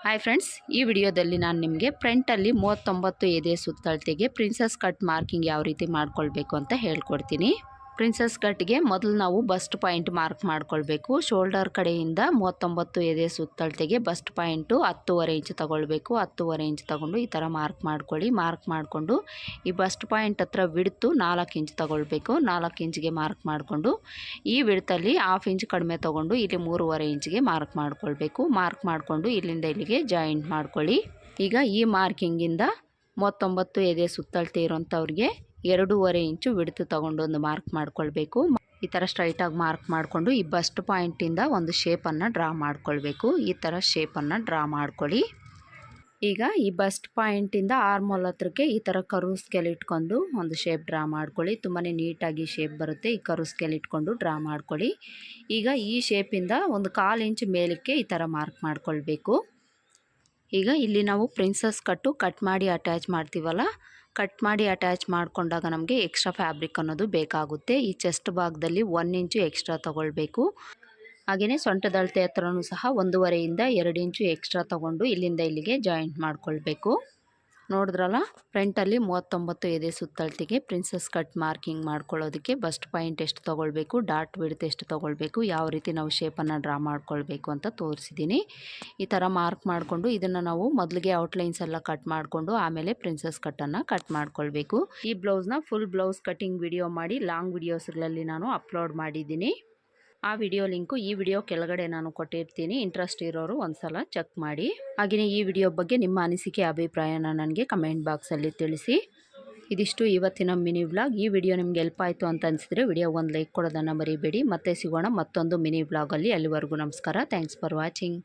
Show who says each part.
Speaker 1: Hi friends, ಈ ವಿಡಿಯೋದಲ್ಲಿ ನಾನು ನಿಮಗೆ ಫ್ರಂಟಲ್ಲಿ 39 ಎದೆ ಸುತ್ತಳತೆಗೆ ಪ್ರಿನ್ಸಸ್ ಕಟ್ ಮಾರ್ಕಿಂಗ್ ಯಾವ ರೀತಿ ಮಾಡ್ಕೊಳ್ಬೇಕು ಅಂತ ಹೇಳ್ಕೊಡ್ತೀನಿ. ಪ್ರಿನ್ಸಸ್ ಕಟ್ಗೆ ಮೊದಲು ನಾವು ಬಸ್ಟ್ ಪಾಯಿಂಟ್ ಮಾರ್ಕ್ ಮಾಡ್ಕೊಳ್ಬೇಕು. ಶೋಲ್ಡರ್ ಕಡೆಯಿಂದ 39 ಎದೆ ಸುತ್ತಳತೆಗೆ ಬಸ್ಟ್ ಪಾಯಿಂಟು 10.5 ಇಂಚ್ ತಗೊಳ್ಬೇಕು. 10.5 ಇಂಚ್ ತಗೊಂಡು ಈ ಥರ ಮಾರ್ಕ್ ಮಾಡ್ಕೊಳ್ಳಿ. ಮಾರ್ಕ್ ಮಾಡಿಕೊಂಡು ಈ ಬಸ್ಟ್ ಪಾಯಿಂಟ್ ಹತ್ರ ವಿಡ್ತು 4 ಇಂಚ್ ತಗೊಳ್ಬೇಕು. 4 ಇಂಚ್ಗೆ ಮಾರ್ಕ್ ಮಾಡಿಕೊಂಡು ಈ ವಿಡ್ತಲ್ಲಿ 1/2 ಇಂಚ್ ಕಡಿಮೆ ತೊಗೊಂಡು ಇಲ್ಲಿ 3.5 ಇಂಚ್ಗೆ ಮಾರ್ಕ್ ಮಾಡ್ಕೊಳ್ಬೇಕು. ಮಾರ್ಕ್ ಮಾಡಿಕೊಂಡು ಇಲ್ಲಿಂದ ಇಲ್ಲಿಗೆ ಜಾಯಿಂಟ್ ಮಾಡ್ಕೊಳ್ಳಿ. ಈಗ ಈ ಮಾರ್ಕಿಂಗಿಂದ 39 ಎದೆ ಸುತ್ತಳತೆ ಇರೋಂಥವ್ರಿಗೆ 2.5 ಇಂಚು ವಿಡ್ತ್ ತೊಗೊಂಡು ಒಂದು ಮಾರ್ಕ್ ಮಾಡ್ಕೊಳ್ಬೇಕು. ಈ ಥರ ಸ್ಟ್ರೈಟಾಗಿ ಮಾರ್ಕ್ ಮಾಡಿಕೊಂಡು ಈ ಬಸ್ಟ್ ಪಾಯಿಂಟಿಂದ ಒಂದು ಶೇಪನ್ನು ಡ್ರಾ ಮಾಡ್ಕೊಳ್ಬೇಕು. ಈ ಥರ ಶೇಪನ್ನು ಡ್ರಾ ಮಾಡ್ಕೊಳ್ಳಿ. ಈಗ ಈ ಬಸ್ಟ್ ಪಾಯಿಂಟಿಂದ ಆರ್ಮೋಲ್ ಹತ್ರಕ್ಕೆ ಈ ಥರ ಕರ್ವ್ ಸ್ಕೇಲ್ ಇಟ್ಕೊಂಡು ಒಂದು ಶೇಪ್ ಡ್ರಾ ಮಾಡ್ಕೊಳ್ಳಿ. ತುಂಬಾ ನೀಟಾಗಿ ಶೇಪ್ ಬರುತ್ತೆ. ಈ ಕರ್ವ್ ಸ್ಕೇಲ್ ಇಟ್ಕೊಂಡು ಡ್ರಾ ಮಾಡ್ಕೊಳ್ಳಿ. ಈಗ ಈ ಶೇಪಿಂದ ಒಂದು 1/4 ಇಂಚ್ ಮೇಲಕ್ಕೆ ಈ ಥರ ಮಾರ್ಕ್ ಮಾಡ್ಕೊಳ್ಬೇಕು. ಈಗ ಇಲ್ಲಿ ನಾವು ಪ್ರಿನ್ಸಸ್ ಕಟ್ ಮಾಡಿ ಅಟ್ಯಾಚ್ ಮಾಡ್ತೀವಲ್ಲ, ಕಟ್ ಮಾಡಿ ಅಟ್ಯಾಚ್ ಮಾಡಿಕೊಂಡಾಗ ನಮಗೆ ಎಕ್ಸ್ಟ್ರಾ ಫ್ಯಾಬ್ರಿಕ್ ಅನ್ನೋದು ಬೇಕಾಗುತ್ತೆ. ಈ ಚೆಸ್ಟ್ ಭಾಗದಲ್ಲಿ 1 ಇಂಚು ಎಕ್ಸ್ಟ್ರಾ ತೊಗೊಳ್ಬೇಕು. ಹಾಗೆಯೇ ಸೊಂಟದ ಅಳತೆ ಹತ್ರನೂ ಸಹ 1.5 ಇಂದ 2 ಇಂಚು ಎಕ್ಸ್ಟ್ರಾ ತೊಗೊಂಡು ಇಲ್ಲಿಂದ ಇಲ್ಲಿಗೆ ಜಾಯಿಂಟ್ ಮಾಡ್ಕೊಳ್ಬೇಕು. ನೋಡಿದ್ರಲ್ಲ, ಫ್ರಂಟಲ್ಲಿ 39 ಎದೆ ಸುತ್ತಳತೆಗೆ ಪ್ರಿನ್ಸಸ್ ಕಟ್ ಮಾರ್ಕಿಂಗ್ ಮಾಡ್ಕೊಳ್ಳೋದಕ್ಕೆ ಬಸ್ಟ್ ಪಾಯಿಂಟ್ ಎಷ್ಟು ತೊಗೊಳ್ಬೇಕು, ಡಾಟ್ ವಿಡ್ತ್ ಎಷ್ಟು ತೊಗೊಳ್ಬೇಕು, ಯಾವ ರೀತಿ ನಾವು ಶೇಪನ್ನು ಡ್ರಾ ಮಾಡ್ಕೊಳ್ಬೇಕು ಅಂತ ತೋರಿಸಿದ್ದೀನಿ. ಈ ಥರ ಮಾರ್ಕ್ ಮಾಡಿಕೊಂಡು ಇದನ್ನು ನಾವು ಮೊದಲಿಗೆ ಔಟ್ಲೈನ್ಸ್ ಎಲ್ಲ ಕಟ್ ಮಾಡಿಕೊಂಡು ಆಮೇಲೆ ಪ್ರಿನ್ಸಸ್ ಕಟ್ಟನ್ನು ಕಟ್ ಮಾಡ್ಕೊಳ್ಬೇಕು. ಈ ಬ್ಲೌಸ್ನ ಫುಲ್ ಬ್ಲೌಸ್ ಕಟಿಂಗ್ ವಿಡಿಯೋ ಮಾಡಿ ಲಾಂಗ್ ವಿಡಿಯೋಸ್ಗಳಲ್ಲಿ ನಾನು ಅಪ್ಲೋಡ್ ಮಾಡಿದ್ದೀನಿ. ಆ ವಿಡಿಯೋ ಲಿಂಕು ಈ ವಿಡಿಯೋ ಕೆಳಗಡೆ ನಾನು ಕೊಟ್ಟಿರ್ತೀನಿ. ಇಂಟ್ರೆಸ್ಟ್ ಇರೋರು ಒಂದ್ಸಲ ಚೆಕ್ ಮಾಡಿ. ಹಾಗೆಯೇ ಈ ವಿಡಿಯೋ ಬಗ್ಗೆ ನಿಮ್ಮ ಅನಿಸಿಕೆ ಅಭಿಪ್ರಾಯನ ನನಗೆ ಕಮೆಂಟ್ ಬಾಕ್ಸಲ್ಲಿ ತಿಳಿಸಿ. ಇದಿಷ್ಟು ಇವತ್ತಿನ ಮಿನಿ ವ್ಲಾಗ್. ಈ ವಿಡಿಯೋ ನಿಮ್ಗೆ ಹೆಲ್ಪ್ ಆಯಿತು ಅಂತ ಅನಿಸಿದ್ರೆ ವಿಡಿಯೋ ಒಂದು ಲೈಕ್ ಕೊಡೋದನ್ನು ಮರಿಬೇಡಿ. ಮತ್ತೆ ಸಿಗೋಣ ಮತ್ತೊಂದು ಮಿನಿ ವ್ಲಾಗಲ್ಲಿ. ಅಲ್ಲಿವರೆಗೂ ನಮಸ್ಕಾರ. Thanks for watching.